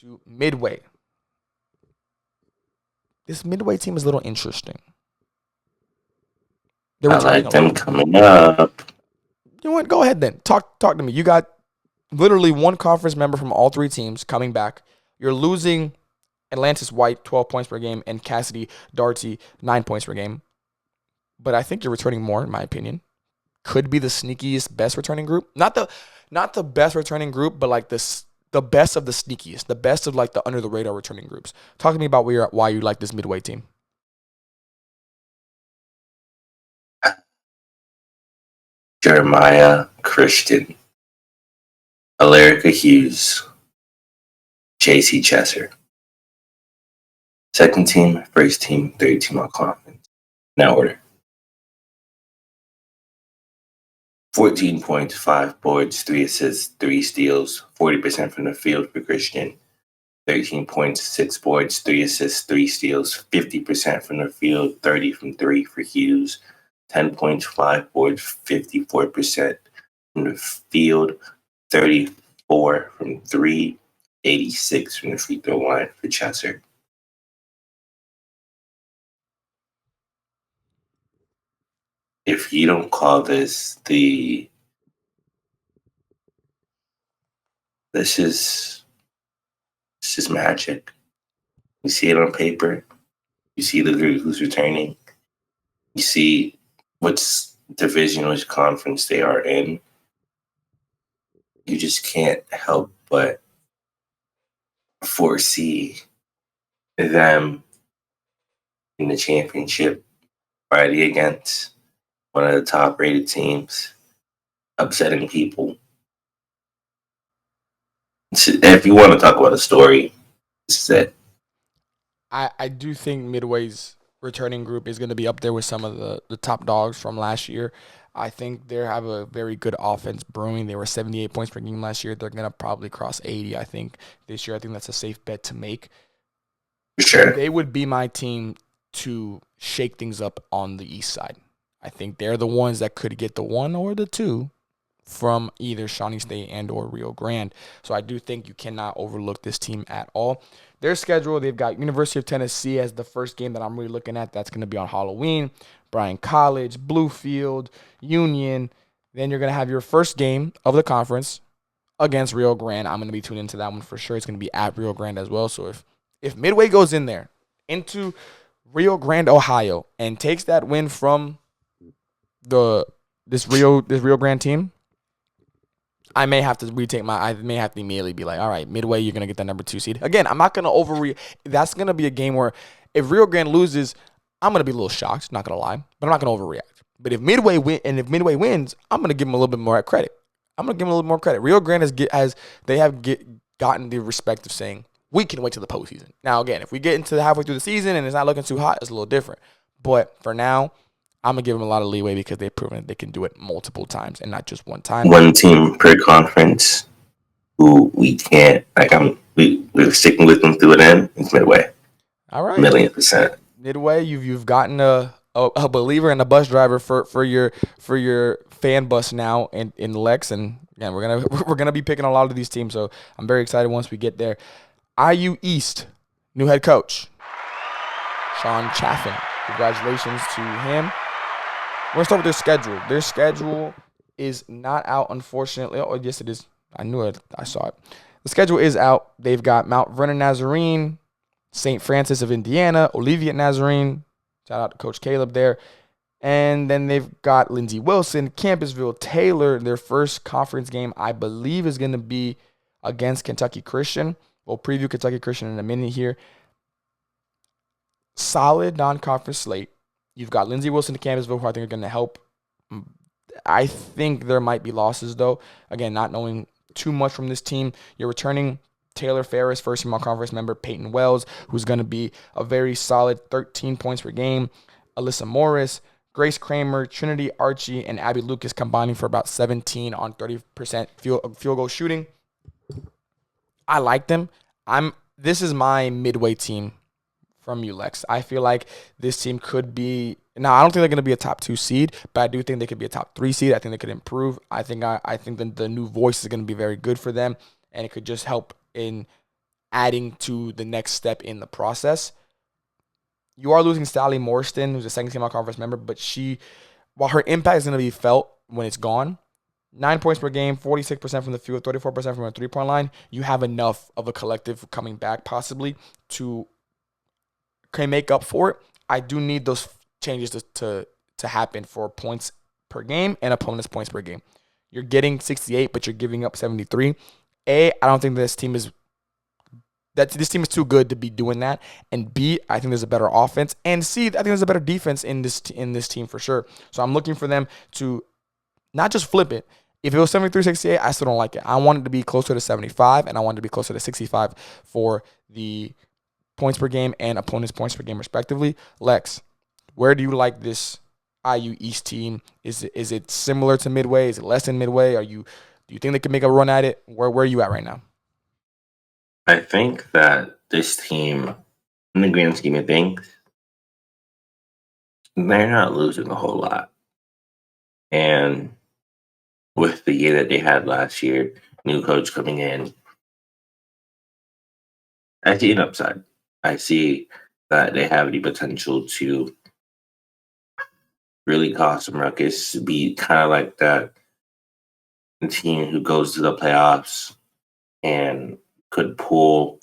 to Midway. This Midway team is a little interesting. I like them coming up. You know what? Go ahead then. Talk to me. You got literally one conference member from all three teams coming back. You're losing Atlantis White, 12 points per game, and Cassidy Darty, 9 points per game. But I think you're returning more, in my opinion. Could be the sneakiest, best returning group. Not the best returning group, but like the best of the sneakiest, the best of like the under the radar returning groups. Talk to me about why you like this Midway team. Jeremiah Christian, Alerica Hughes, JC Chesser. Second team, first team, third team on conference. Now order. 14 points, 5 boards, 3 assists, 3 steals, 40% from the field for Christian. 13 points, 6 boards, 3 assists, 3 steals, 50% from the field, 30 from 3 for Hughes. 10 points, 5 boards, 54% from the field, 34 from 3, 86 from the free throw line for Chesser. If you don't call this this is magic. You see it on paper. You see who's returning. You see which division, which conference they are in. You just can't help but foresee them in the championship fighting against one of the top-rated teams, upsetting people. If you want to talk about a story, this is it. I do think Midway's returning group is going to be up there with some of the top dogs from last year. I think they have a very good offense brewing. They were 78 points per game last year. They're going to probably cross 80, I think, this year. I think that's a safe bet to make. Sure. They would be my team to shake things up on the east side. I think they're the ones that could get the 1 or the 2 from either Shawnee State and or Rio Grande. So I do think you cannot overlook this team at all. Their schedule, they've got University of Tennessee as the first game that I'm really looking at. That's going to be on Halloween. Bryan College, Bluefield, Union. Then you're going to have your first game of the conference against Rio Grande. I'm going to be tuned into that one for sure. It's going to be at Rio Grande as well. So if Midway goes in there into Rio Grande, Ohio, and takes that win from this Rio Grande team, I may have to immediately be like, all right, Midway, you're going to get that number 2 seed. Again, I'm not going to overreact. That's going to be a game where if Rio Grande loses, I'm going to be a little shocked, not going to lie, but I'm not going to overreact. But if Midway wins, I'm going to give them a little bit more credit. Rio Grande have gotten the respect of saying, we can wait till the postseason. Now, again, if we get into halfway through the season and it's not looking too hot, it's a little different. But for now, I'm going to give them a lot of leeway because they've proven that they can do it multiple times and not just one time. One team per conference who we can't, we're sticking with them through it end. It's Midway. All right. 1,000,000%. Midway, you've gotten a believer and a bus driver for your fan bus now in Lex, and again, we're gonna be picking a lot of these teams. So I'm very excited once we get there. IU East, new head coach, Sean Chaffin. Congratulations to him. We're going to start with their schedule. Their schedule is not out, unfortunately. Oh, yes, it is. I knew it. I saw it. The schedule is out. They've got Mount Vernon Nazarene, St. Francis of Indiana, Olivet Nazarene. Shout out to Coach Caleb there. And then they've got Lindsey Wilson, Campbellsville, Taylor. Their first conference game, I believe, is going to be against Kentucky Christian. We'll preview Kentucky Christian in a minute here. Solid non-conference slate. You've got Lindsey Wilson to Campbellsville, who I think are going to help. I think there might be losses, though. Again, not knowing too much from this team. You're returning Taylor Ferris, first-team all-conference member, Peyton Wells, who's going to be a very solid 13 points per game. Alyssa Morris, Grace Kramer, Trinity Archie, and Abby Lucas combining for about 17 on 30% field goal shooting. I like them. This is my Midway team from you, Lex. I feel like this team could be. Now, I don't think they're going to be a top 2 seed, but I do think they could be a top 3 seed. I think they could improve. I think the new voice is going to be very good for them, and it could just help in adding to the next step in the process. You are losing Sally Morstan, who's a second-team all-conference member, but while her impact is going to be felt when it's gone, 9 points per game, 46% from the field, 34% from a three-point line, you have enough of a collective coming back possibly to make up for it. I do need those changes to happen for points per game and opponents' points per game. You're getting 68, but you're giving up 73. I don't think this team is too good to be doing that. And B, I think there's a better offense. And C, I think there's a better defense in this team for sure. So I'm looking for them to not just flip it. If it was 73-68, I still don't like it. I want it to be closer to 75, and I want it to be closer to 65 for the points per game and opponents' points per game, respectively. Lex, where do you like this IU East team? Is it similar to Midway? Is it less than Midway? Do you think they can make a run at it? Where are you at right now? I think that this team, in the grand scheme of things, they're not losing a whole lot. And with the year that they had last year, new coach coming in, I see an upside. I see that they have the potential to really cause some ruckus, be kind of like that team who goes to the playoffs and could pull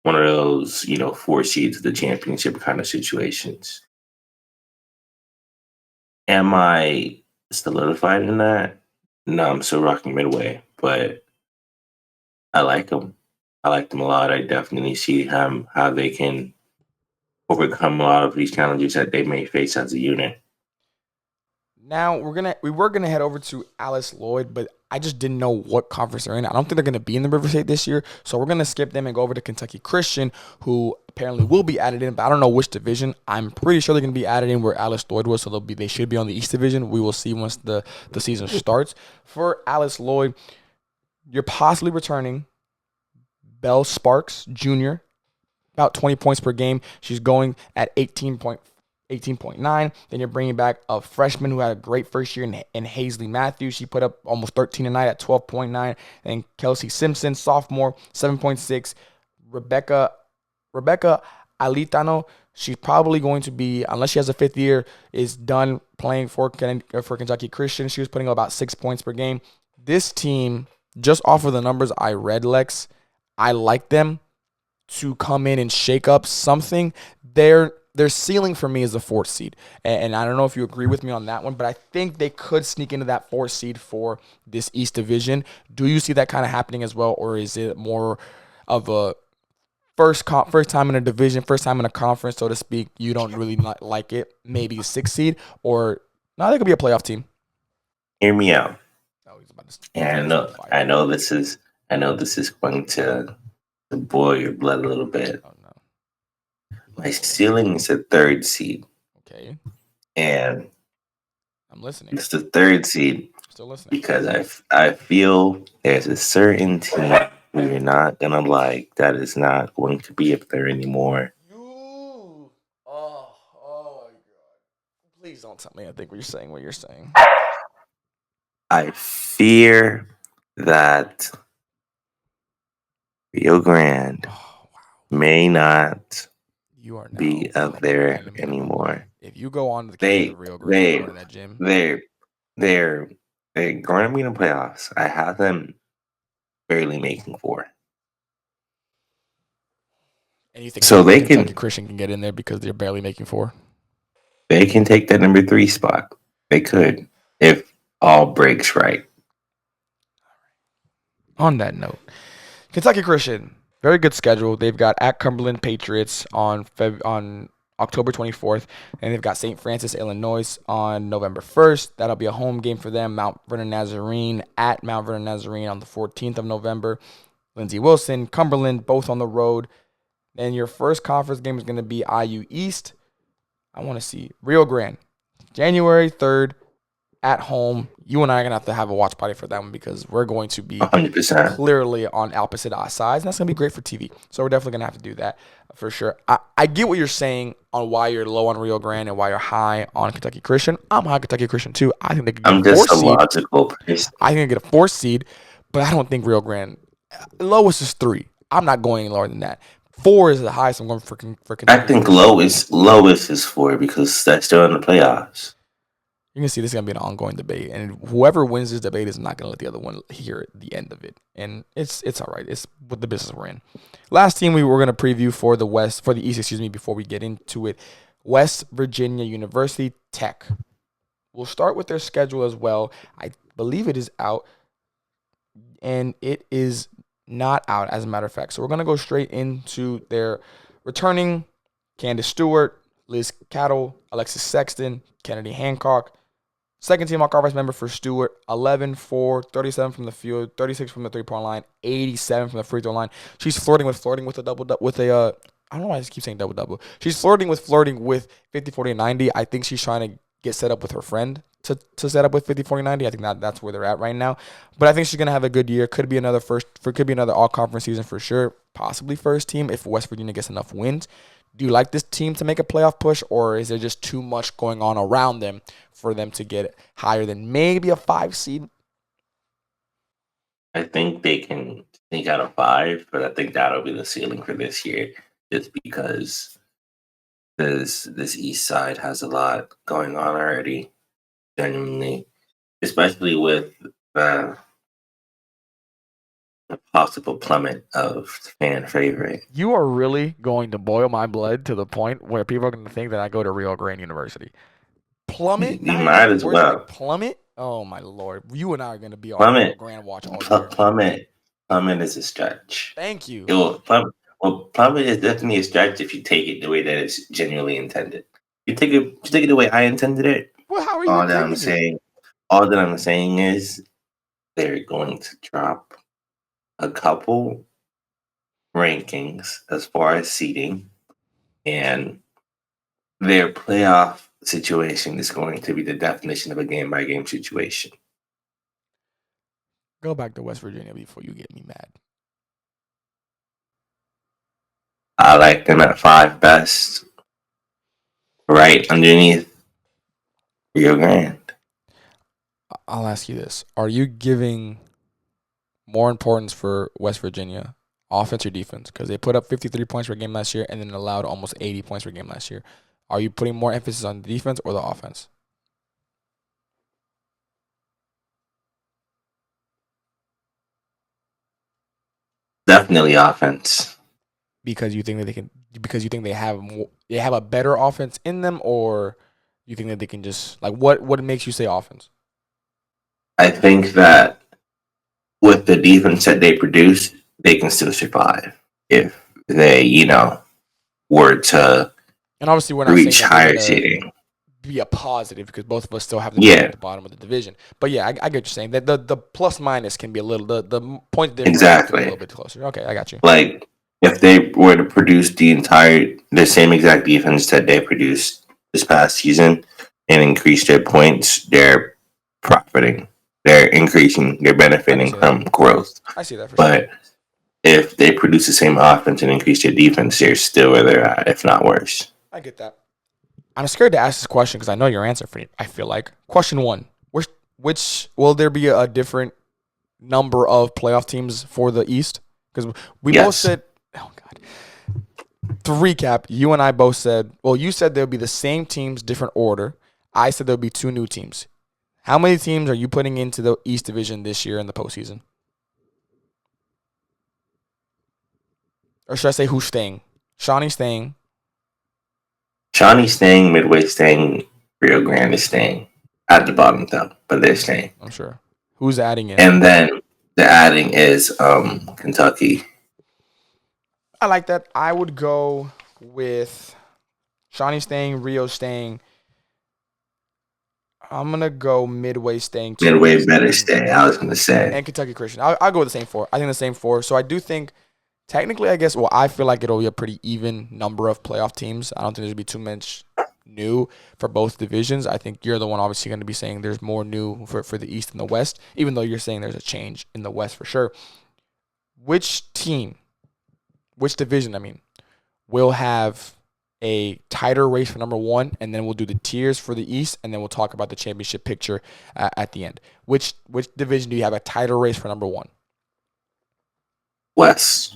one of those, 4 seeds to the championship kind of situations. Am I solidified in that? No, I'm still rocking Midway, but I like them. I like them a lot. I definitely see how they can overcome a lot of these challenges that they may face as a unit. Now we were gonna head over to Alice Lloyd, but I just didn't know what conference they're in. I don't think they're gonna be in the River State this year, so we're gonna skip them and go over to Kentucky Christian, who apparently will be added in, but I don't know which division. I'm pretty sure they're gonna be added in where Alice Lloyd was, so they should be on the East Division. We will see once the season starts. For Alice Lloyd, you're possibly returning Belle Sparks Jr., about 20 points per game. She's going at 18.9. Then you're bringing back a freshman who had a great first year in Hazley Matthews. She put up almost 13 a night at 12.9. And Kelsey Simpson, sophomore, 7.6. Rebecca Alitano, she's probably going to be, unless she has a fifth year, is done playing for Kentucky Christian. She was putting up about 6 points per game. This team, just off of the numbers I read, Lex, I like them to come in and shake up something. Their ceiling for me is the 4th seed. And I don't know if you agree with me on that one, but I think they could sneak into that 4th seed for this East Division. Do you see that kind of happening as well, or is it more of a first time in a division, first time in a conference, so to speak, you don't really like it, maybe a 6th seed, or no, they could be a playoff team? Hear me out. Oh, he's about to and I know this is going to boil your blood a little bit. Oh, no. My ceiling is a 3rd seed. Okay. And I'm listening. It's the 3rd seed. Still listening. Because I feel there's a certain team who you're not gonna like that is not going to be up there anymore. Oh my God. Please don't tell me I think what you're saying. I fear that Rio Grande may not be up there anymore. If you go on to the campus of Rio Grande, go to that gym. They're going to be in the playoffs. I have them barely making 4. And you think so Kentucky Christian can get in there because they're barely making 4? They can take that number 3 spot. They could, if all breaks right. On that note, Kentucky Christian, very good schedule. They've got at Cumberland Patriots on October 24th, and they've got St. Francis, Illinois on November 1st. That'll be a home game for them. Mount Vernon Nazarene at Mount Vernon Nazarene on the 14th of November. Lindsey Wilson, Cumberland, both on the road. And your first conference game is going to be IU East. I want to see Rio Grande, January 3rd at home. You and I are going to have a watch party for that one because we're going to be 100% clearly on opposite sides, and that's going to be great for TV. So we're definitely going to have to do that for sure. I get what you're saying on why you're low on Rio Grande and why you're high on Kentucky Christian. I'm high on Kentucky Christian too. I think they could get a 4th seed. Logical person. I think they get a 4th seed, but I don't think Rio Grande. Lowest is 3. I'm not going any lower than that. 4 is the highest I'm going for I Kentucky. think lowest is 4 because that's still in the playoffs. You can see this is going to be an ongoing debate, and whoever wins this debate is not going to let the other one hear the end of it. And it's all right. It's what the business we're in. Last team we were going to preview for the East, before we get into it. West Virginia University Tech. We'll start with their schedule as well. I believe it is out, and it is not out, as a matter of fact. So we're going to go straight into their returning Candace Stewart, Liz Cattle, Alexis Sexton, Kennedy Hancock. Second team all-conference member for Stewart, 11, 4, 37 from the field, 36 from the three-point line, 87 from the free throw line. She's flirting with a double with a I don't know why I just keep saying double. She's flirting with 50, 40, and 90. I think she's trying to get set up with her friend to set up with 50, 40, 90. I think that's where they're at right now. But I think she's gonna have a good year. Could be another all-conference season for sure. Possibly first team if West Virginia gets enough wins. Do you like this team to make a playoff push, or is there just too much going on around them for them to get higher than maybe a 5 seed? I think they can sneak out a 5, but I think that'll be the ceiling for this year, just because this East side has a lot going on already, genuinely, especially with the possible plummet of fan favorite. You are really going to boil my blood to the point where people are going to think that I go to Rio Grande University. Plummet? You might as well. Plummet? Oh, my Lord. You and I are going to be on Plummet. Rio Grande watch all year. Plummet is a stretch. Thank you. Plummet is definitely a stretch if you take it the way that it's genuinely intended. You take it the way I intended it. Well, how are you all that I'm saying is they're going to drop a couple rankings as far as seeding, and their playoff situation is going to be the definition of a game-by-game situation. Go back to West Virginia before you get me mad. I like them at 5 best, right underneath Rio Grande. I'll ask you this. Are you giving more importance for West Virginia, offense or defense? Because they put up 53 points per game last year and then allowed almost 80 points per game last year. Are you putting more emphasis on the defense or the offense? Definitely offense. Because you think that they have a better offense in them, or you think that they can just what makes you say offense? I think that with the defense that they produce, they can still survive if they, were to and obviously we're not reach saying higher seeding. Be a positive because both of us still have them at the bottom of the division. But yeah, I get what you're saying. That the plus minus can be a little the point difference can be a little bit closer. Okay, I got you. Like if they were to produce the same exact defense that they produced this past season and increase their points, they're profiting. They're increasing. They're benefiting from growth. I see that for sure. But if they produce the same offense and increase their defense, they're still where they're at, if not worse. I get that. I'm scared to ask this question because I know your answer for it. I feel like question 1: which will there be a different number of playoff teams for the East? Because we both said, oh God. To recap, you and I both said, well, you said there'll be the same teams, different order. I said there'll be 2 new teams. How many teams are you putting into the East Division this year in the postseason? Or should I say who's staying? Shawnee's staying. Shawnee's staying, Midway staying, Rio Grande is staying. At the bottom, though, but they're staying. I'm sure. Who's adding in? And then the adding is Kentucky. I like that. I would go with Shawnee staying, Rio staying. I'm going to go Midway staying. Midway better stay, I was going to say. And Kentucky Christian. I'll go with the same 4. I think the same 4. So I do think, technically, I feel like it'll be a pretty even number of playoff teams. I don't think there'll be too much new for both divisions. I think you're the one obviously going to be saying there's more new for the East and the West, even though you're saying there's a change in the West for sure. Which division, will have a tighter race for number 1, and then we'll do the tiers for the East, and then we'll talk about the championship picture at the end. Which division do you have a tighter race for number 1? West.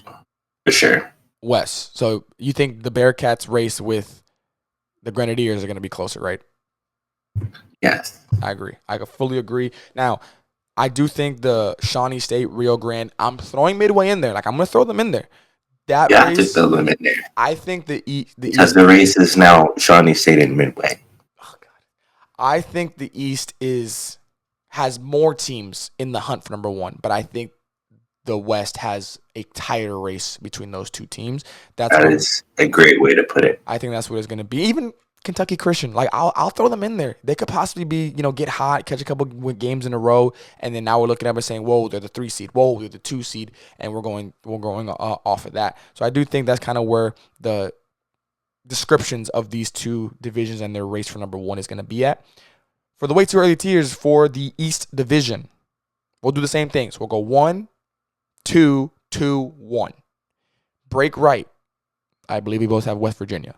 For sure. West. So you think the Bearcats race with the Grenadiers are going to be closer, right? Yes. I agree. I fully agree. Now, I do think the Shawnee State, Rio Grande, I'm throwing Midway in there. Like, I'm going to throw them in there. That You have to race, throw them in there. I think the Because East. the race is now Shawnee State and Midway. Oh, God. I think the East has more teams in the hunt for number one, but I think the West has a tighter race between those two teams. That's That what is a great way to put it. I think that's what it's going to be. Even Kentucky Christian, like I'll throw them in there. They could possibly be, get hot, catch a couple games in a row, and then now we're looking at them and saying, "Whoa, they're the 3 seed. Whoa, they're the 2 seed," and we're going off of that. So I do think that's kind of where the descriptions of these two divisions and their race for number one is going to be at. For the way too early tiers for the East Division, we'll do the same things. We'll go 1, 2, 2, 1. Break right. I believe we both have West Virginia.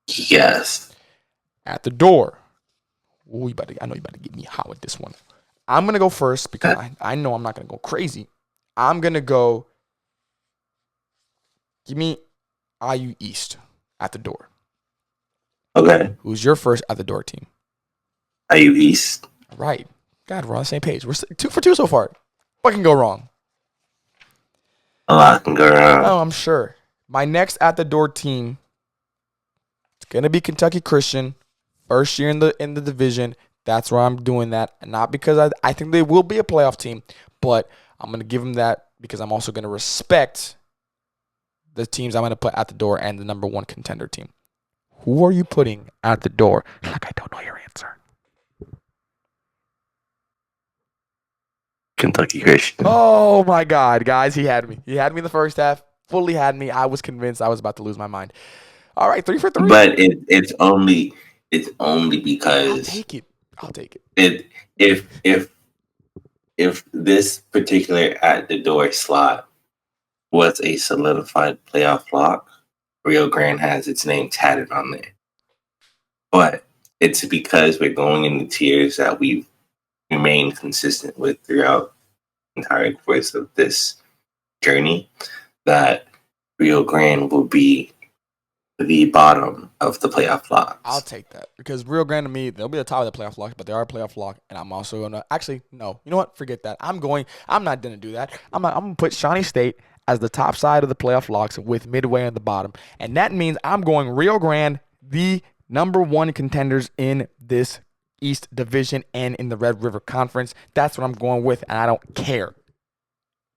Yes. At the door. Ooh, I know you about to get me hot with this one. I'm going to go first because I know I'm not going to go crazy. I'm going to go, give me IU East at the door. Okay. Who's your first at the door team? IU East. All right. God, we're on the same page. We're 2 for 2 so far. What can go wrong? A lot can go wrong. Oh, I'm sure. My next at the door team, it's going to be Kentucky Christian. First year in the division. That's where I'm doing that. Not because I think they will be a playoff team, but I'm going to give them that because I'm also going to respect the teams I'm going to put at the door and the number one contender team. Who are you putting at the door? Like I don't know your answer. Kentucky Christian. Oh, my God, guys. He had me. He had me in the first half. Fully had me. I was convinced I was about to lose my mind. All right, 3 for 3. But it's only because I'll take it. If this particular at the door slot was a solidified playoff lock, Rio Grande has its name tatted on there. But it's because we're going in the tiers that we've remained consistent with throughout the entire course of this journey that Rio Grande will be the bottom of the playoff locks. I'll take that because Rio Grande to me, they'll be the top of the playoff lock, but they are a playoff lock, and I'm also gonna no. You know what? Forget that. I'm not gonna do that. I'm gonna put Shawnee State as the top side of the playoff locks with Midway on the bottom, and that means I'm going Rio Grande, the number one contenders in this East Division and in the Red River Conference. That's what I'm going with, and I don't care.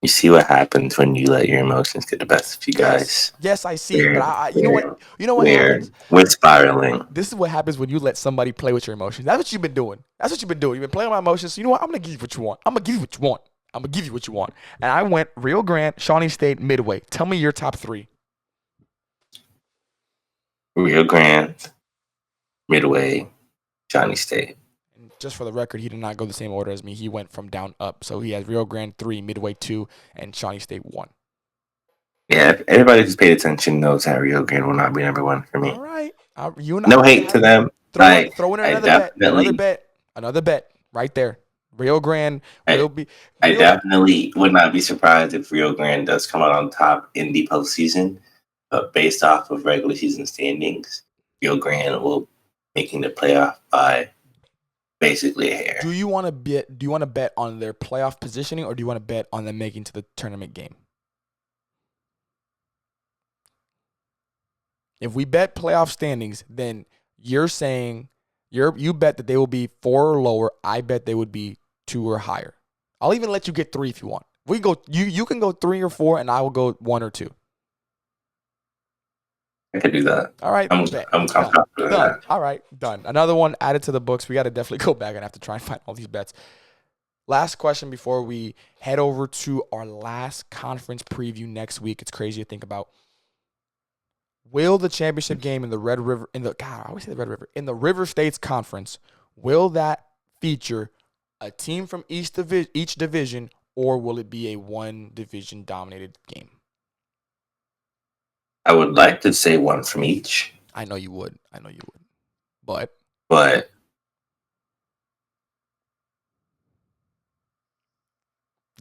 You see what happens when you let your emotions get the best of you guys. Yes, I see. But you know what happens? We're spiraling. This is what happens when you let somebody play with your emotions. That's what you've been doing. You've been playing with my emotions. So you know what? I'm gonna give you what you want. I'm gonna give you what you want. And I went Rio Grande, Shawnee State, Midway. Tell me your top 3. Rio Grande, Midway, Shawnee State. And just for the record, he did not go the same order as me. He went from down up. So he has Rio Grande 3, Midway 2, and Shawnee State 1. Yeah, if everybody who's paid attention knows that Rio Grande will not be number one for me. All right. No hate to them. Throw in another bet right there. Rio Grande will be. I definitely would not be surprised if Rio Grande does come out on top in the postseason. But based off of regular season standings, Rio Grande will making the playoff by basically a hair. Do you want to bet on their playoff positioning, or do you want to bet on them making to the tournament game? If we bet playoff standings, then you're saying you bet that they will be 4 or lower. I bet they would be 2 or higher. I'll even let you get 3 if you want. We go. You can go 3 or 4, and I will go 1 or 2. I could do that. All right. I'm comfortable with that. All right. Done. Another one added to the books. We got to definitely go back and have to try and find all these bets. Last question before we head over to our last conference preview next week. It's crazy to think about. Will the championship game in the Red River in the River States Conference, will that feature a team from each division, or will it be a one division dominated game? I would like to say one from each. I know you would. But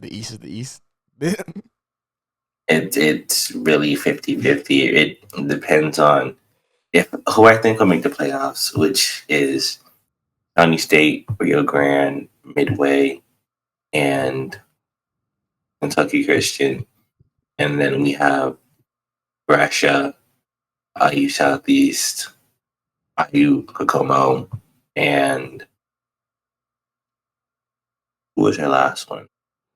the East is the East. It's really 50-50. It depends on if who I think will make the playoffs, which is County State, Rio Grande, Midway, and Kentucky Christian. And then we have Brescia, IU Southeast, IU Kokomo, and who was our last one?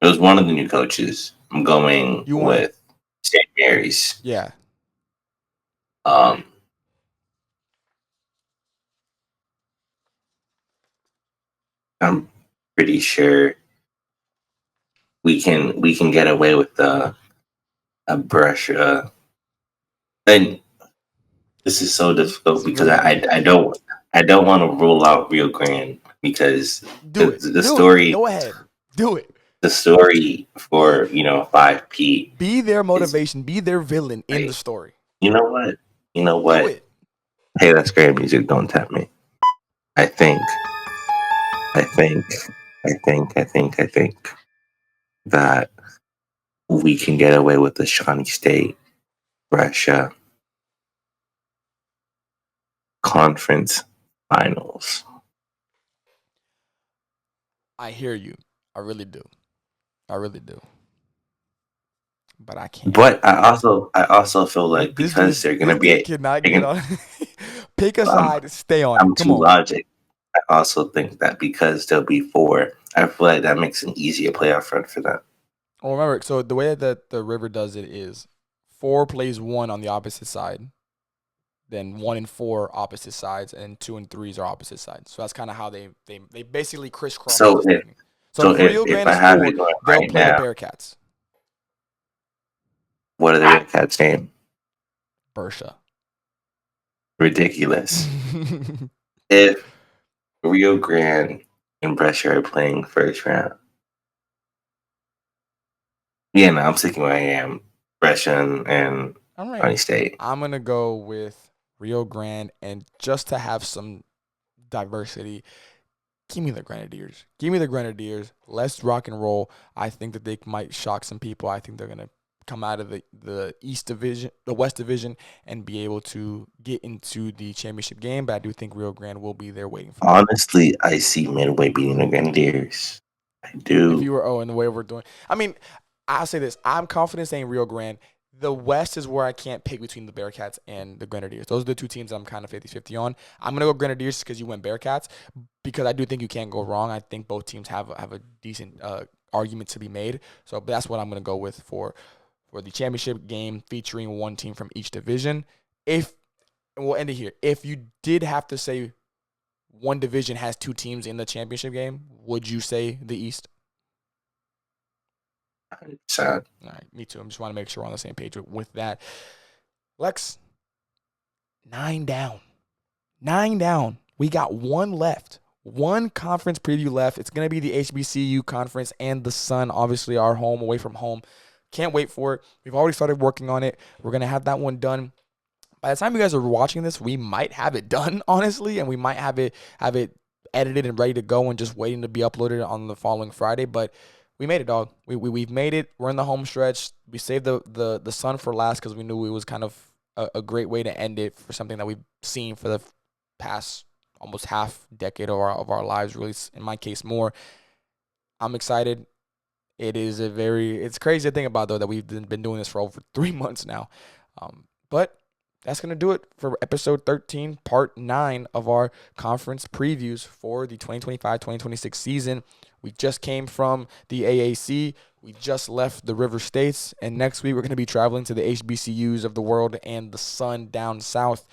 It was one of the new coaches. I'm going with St. Mary's. Yeah. I'm pretty sure we can get away with a Brescia. And this is so difficult because I don't want to rule out Rio Grande because the story. Go ahead. Do it. The story for 5P. Be their motivation. Be their villain in the story. You know what? Hey, that's great music. Don't tap me. I think that we can get away with the Shawnee State, Brescia conference finals. I hear you. I really do. But I can't. But I also feel like because they're gonna be cannot get on. Pick a side, stay on. I'm too logic. I also think that because there'll be 4, I feel like that makes an easier playoff run for them. Well, remember, so the way that the River does it is 4 plays 1 on the opposite side, then 1 and 4 opposite sides, and 2 and 3s are opposite sides. So that's kind of how they basically crisscross. So if Rio Grande is 4, they'll play the Bearcats. What are the Bearcats' name? Brescia. Ridiculous. If Rio Grande and Brescia are playing first round. Yeah, no, I'm sticking where I am. Brescia and County State. I'm going to go with Rio Grande, and just to have some diversity, give me the Grenadiers. Let's rock and roll. I think that they might shock some people. I think they're going to come out of the West Division, and be able to get into the championship game. But I do think Rio Grande will be there waiting for them. Honestly, I see Midway beating the Grenadiers. I do. If you were, in the way we're doing. I mean, I'll say this. I'm confident saying Rio Grande. The West is where I can't pick between the Bearcats and the Grenadiers. Those are the 2 teams that I'm kind of 50-50 on. I'm going to go Grenadiers because you went Bearcats, because I do think you can't go wrong. I think both teams have a decent argument to be made. So that's what I'm going to go with for the championship game, featuring 1 team from each division. We'll end it here. If you did have to say one division has 2 teams in the championship game, would you say the East? 100%. All right, me too. I just want to make sure we're on the same page with that. Lex, 9 down. 9 down. We got 1 left. 1 conference preview left. It's going to be the HBCU conference and the Sun, obviously our home, away from home. Can't wait for it. We've already started working on it. We're going to have that one done. By the time you guys are watching this, we might have it done, honestly, and we might have it edited and ready to go and just waiting to be uploaded on the following Friday. But we made it, dog. We've made it. We're in the home stretch. We saved the Sun for last because we knew it was kind of a great way to end it for something that we've seen for the past almost half decade of our lives, really, in my case, more. I'm excited. It's crazy to think about, though, that we've been doing this for over 3 months now. But that's going to do it for episode 13, part 9 of our conference previews for the 2025-2026 season. We just came from the AAC. We just left the River States. And next week, we're going to be traveling to the HBCUs of the world and the Sun down south.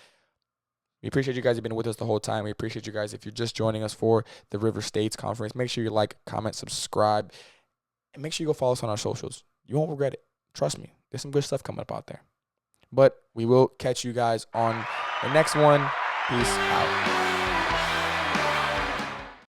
We appreciate you guys have been with us the whole time. We appreciate you guys if you're just joining us for the River States Conference. Make sure you like, comment, subscribe. And make sure you go follow us on our socials. You won't regret it. Trust me. There's some good stuff coming up out there. But we will catch you guys on the next one. Peace out.